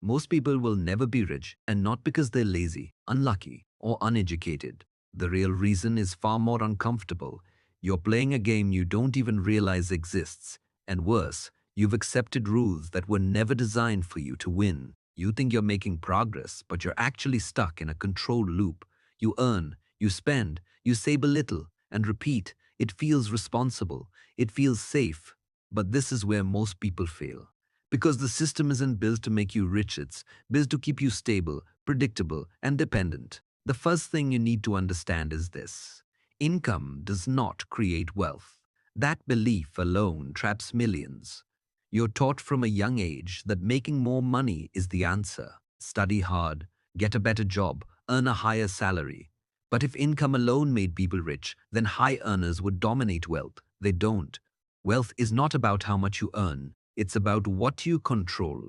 Most people will never be rich, and not because they're lazy, unlucky, or uneducated. The real reason is far more uncomfortable. You're playing a game you don't even realize exists. And worse, you've accepted rules that were never designed for you to win. You think you're making progress, but you're actually stuck in a controlled loop. You earn, you spend, you save a little, and repeat. It feels responsible. It feels safe. But this is where most people fail. Because the system isn't built to make you rich, it's built to keep you stable, predictable, and dependent. The first thing you need to understand is this: income does not create wealth. That belief alone traps millions. You're taught from a young age that making more money is the answer. Study hard, get a better job, earn a higher salary. But if income alone made people rich, then high earners would dominate wealth. They don't. Wealth is not about how much you earn, it's about what you control.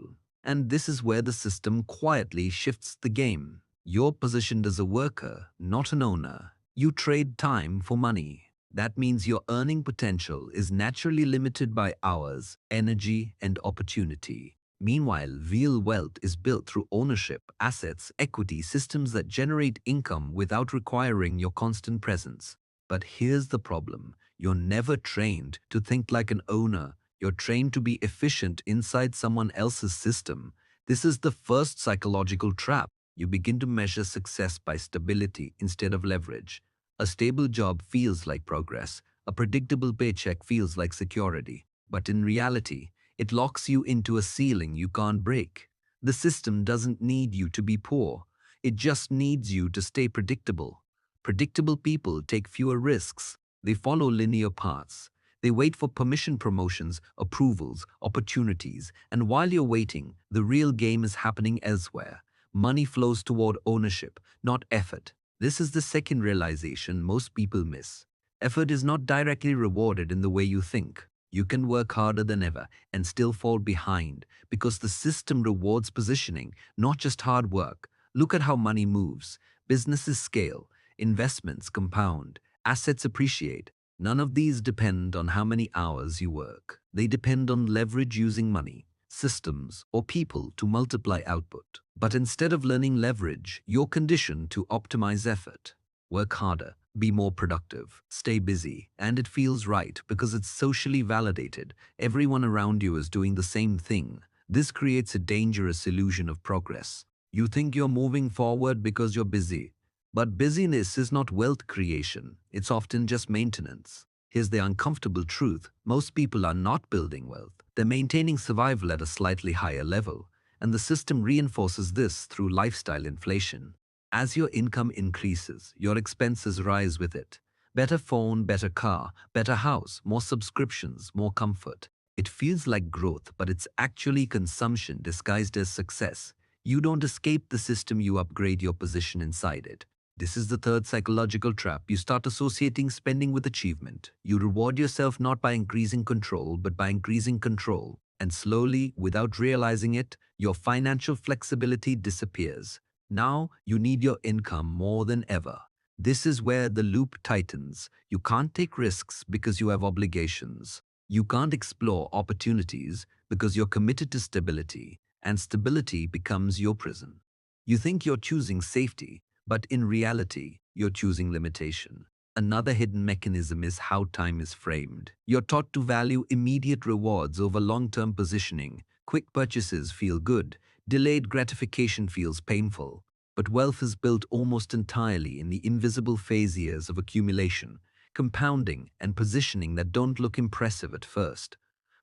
And this is where the system quietly shifts the game. You're positioned as a worker, not an owner. You trade time for money. That means your earning potential is naturally limited by hours, energy, and opportunity. Meanwhile, real wealth is built through ownership, assets, equity, systems that generate income without requiring your constant presence. But here's the problem: you're never trained to think like an owner. You're trained to be efficient inside someone else's system. This is the first psychological trap. You begin to measure success by stability instead of leverage. A stable job feels like progress. A predictable paycheck feels like security. But in reality, it locks you into a ceiling you can't break. The system doesn't need you to be poor. It just needs you to stay predictable. Predictable people take fewer risks. They follow linear paths. They wait for permission, promotions, approvals, opportunities, and while you're waiting, the real game is happening elsewhere. Money flows toward ownership, not effort. This is the second realization most people miss. Effort is not directly rewarded in the way you think. You can work harder than ever and still fall behind because the system rewards positioning, not just hard work. Look at how money moves. Businesses scale, investments compound, assets appreciate. None of these depend on how many hours you work. They depend on leverage using money, systems, or people to multiply output. But instead of learning leverage, you're conditioned to optimize effort. Work harder, be more productive, stay busy, and it feels right because it's socially validated. Everyone around you is doing the same thing. This creates a dangerous illusion of progress. You think you're moving forward because you're busy. But busyness is not wealth creation, it's often just maintenance. Here's the uncomfortable truth: most people are not building wealth, they're maintaining survival at a slightly higher level, and the system reinforces this through lifestyle inflation. As your income increases, your expenses rise with it. Better phone, better car, better house, more subscriptions, more comfort. It feels like growth, but it's actually consumption disguised as success. You don't escape the system, you upgrade your position inside it. This is the third psychological trap. You start associating spending with achievement. You reward yourself not by increasing control, but by increasing control. And slowly, without realizing it, your financial flexibility disappears. Now, you need your income more than ever. This is where the loop tightens. You can't take risks because you have obligations. You can't explore opportunities because you're committed to stability, and stability becomes your prison. You think you're choosing safety, but in reality, you're choosing limitation. Another hidden mechanism is how time is framed. You're taught to value immediate rewards over long-term positioning. Quick purchases feel good, delayed gratification feels painful. But wealth is built almost entirely in the invisible phase years of accumulation, compounding, and positioning that don't look impressive at first.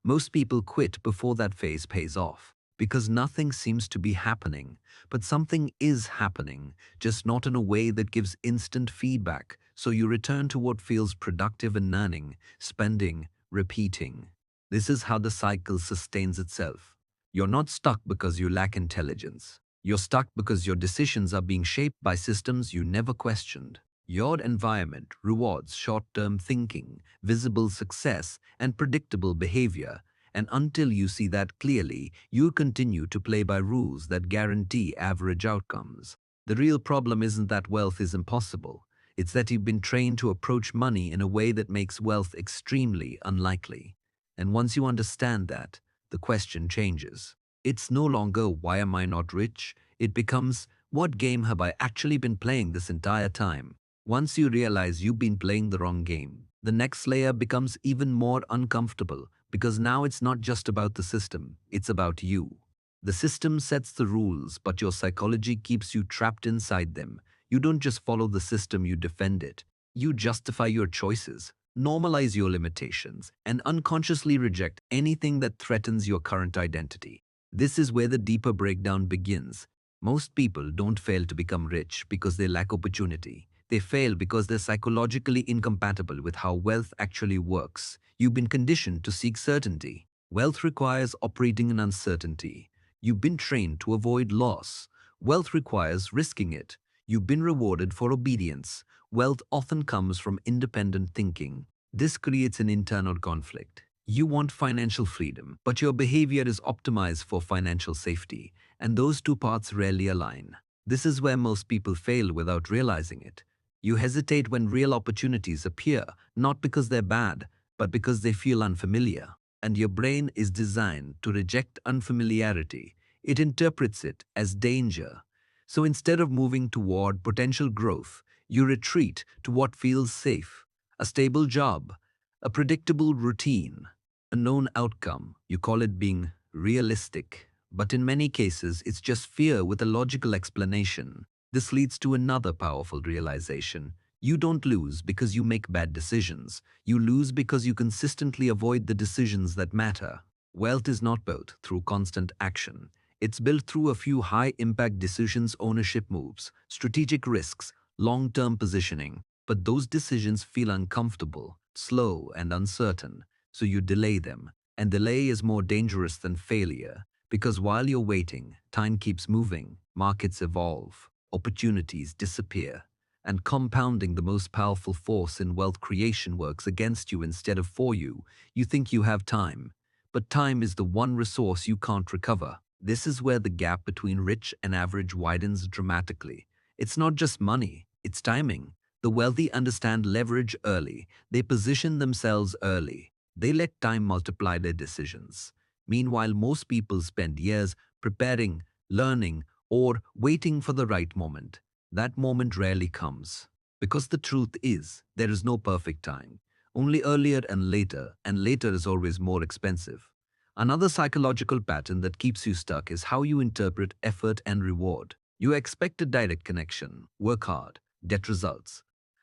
Most people quit before that phase pays off, because nothing seems to be happening. But something is happening, just not in a way that gives instant feedback, so you return to what feels productive and earning, spending, repeating. This is how the cycle sustains itself. You're not stuck because you lack intelligence. You're stuck because your decisions are being shaped by systems you never questioned. Your environment rewards short-term thinking, visible success, and predictable behavior. And until you see that clearly, you continue to play by rules that guarantee average outcomes. The real problem isn't that wealth is impossible. It's that you've been trained to approach money in a way that makes wealth extremely unlikely. And once you understand that, the question changes. It's no longer why am I not rich? It becomes what game have I actually been playing this entire time? Once you realize you've been playing the wrong game, the next layer becomes even more uncomfortable because now it's not just about the system, it's about you. The system sets the rules, but your psychology keeps you trapped inside them. You don't just follow the system, you defend it. You justify your choices, normalize your limitations, and unconsciously reject anything that threatens your current identity. This is where the deeper breakdown begins. Most people don't fail to become rich because they lack opportunity. They fail because they're psychologically incompatible with how wealth actually works. You've been conditioned to seek certainty. Wealth requires operating in uncertainty. You've been trained to avoid loss. Wealth requires risking it. You've been rewarded for obedience. Wealth often comes from independent thinking. This creates an internal conflict. You want financial freedom, but your behavior is optimized for financial safety, and those two paths rarely align. This is where most people fail without realizing it. You hesitate when real opportunities appear, not because they're bad, but because they feel unfamiliar. And your brain is designed to reject unfamiliarity. It interprets it as danger. So instead of moving toward potential growth, you retreat to what feels safe: a stable job, a predictable routine, a known outcome. You call it being realistic, but in many cases, it's just fear with a logical explanation. This leads to another powerful realization. You don't lose because you make bad decisions. You lose because you consistently avoid the decisions that matter. Wealth is not built through constant action. It's built through a few high-impact decisions, ownership moves, strategic risks, long-term positioning. But those decisions feel uncomfortable, slow, and uncertain, so you delay them. And delay is more dangerous than failure, because while you're waiting, time keeps moving, markets evolve, opportunities disappear, and compounding, the most powerful force in wealth creation, works against you instead of for you. You think you have time, but time is the one resource you can't recover. This is where the gap between rich and average widens dramatically. It's not just money, it's timing. The wealthy understand leverage early. They position themselves early. They let time multiply their decisions. Meanwhile, most people spend years preparing, learning, or waiting for the right moment. That moment rarely comes. Because the truth is, there is no perfect time. Only earlier and later is always more expensive. Another psychological pattern that keeps you stuck is how you interpret effort and reward. You expect a direct connection, work hard, get results.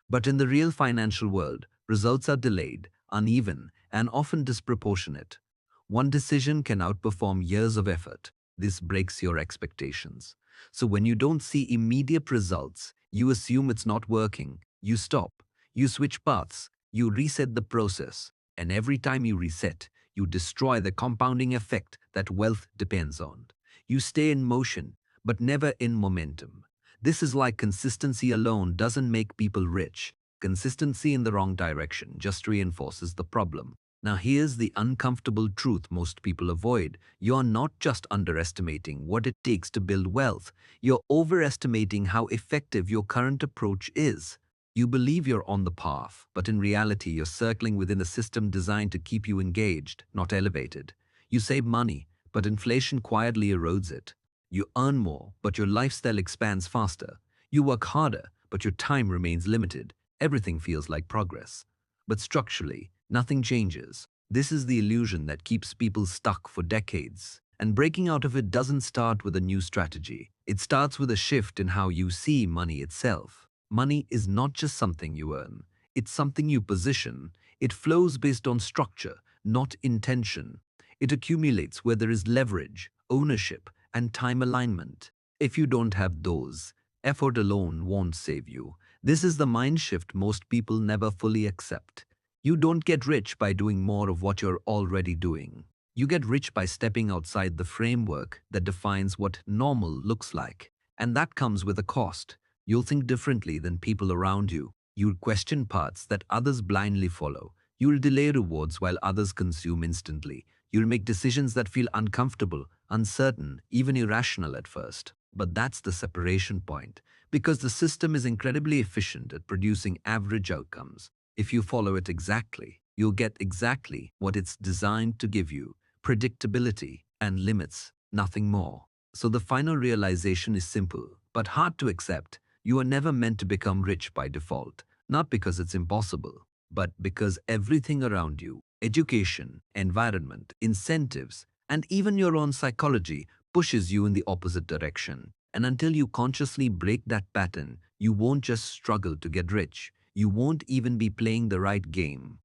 But in the real financial world, results are delayed, uneven, and often disproportionate. One decision can outperform years of effort. This breaks your expectations. So when you don't see immediate results, you assume it's not working. You stop. You switch paths. You reset the process. And every time you reset, you destroy the compounding effect that wealth depends on. You stay in motion, but never in momentum. This is like consistency alone doesn't make people rich. Consistency in the wrong direction just reinforces the problem. Now, here's the uncomfortable truth most people avoid. You're not just underestimating what it takes to build wealth, you're overestimating how effective your current approach is. You believe you're on the path, but in reality, you're circling within a system designed to keep you engaged, not elevated. You save money, but inflation quietly erodes it. You earn more, but your lifestyle expands faster. You work harder, but your time remains limited. Everything feels like progress. But structurally, nothing changes. This is the illusion that keeps people stuck for decades. And breaking out of it doesn't start with a new strategy. It starts with a shift in how you see money itself. Money is not just something you earn. It's something you position. It flows based on structure, not intention. It accumulates where there is leverage, ownership, and time alignment. If you don't have those, effort alone won't save you. This is the mind shift most people never fully accept. You don't get rich by doing more of what you're already doing. You get rich by stepping outside the framework that defines what normal looks like. And that comes with a cost. You'll think differently than people around you. You'll question paths that others blindly follow. You'll delay rewards while others consume instantly. You'll make decisions that feel uncomfortable, uncertain, even irrational at first. But that's the separation point, because the system is incredibly efficient at producing average outcomes. If you follow it exactly, you'll get exactly what it's designed to give you: predictability and limits. nothing more. So the final realization is simple, but hard to accept. You are never meant to become rich by default, not because it's impossible, but because everything around you, education, environment, incentives, and even your own psychology pushes you in the opposite direction. And until you consciously break that pattern, you won't just struggle to get rich. You won't even be playing the right game.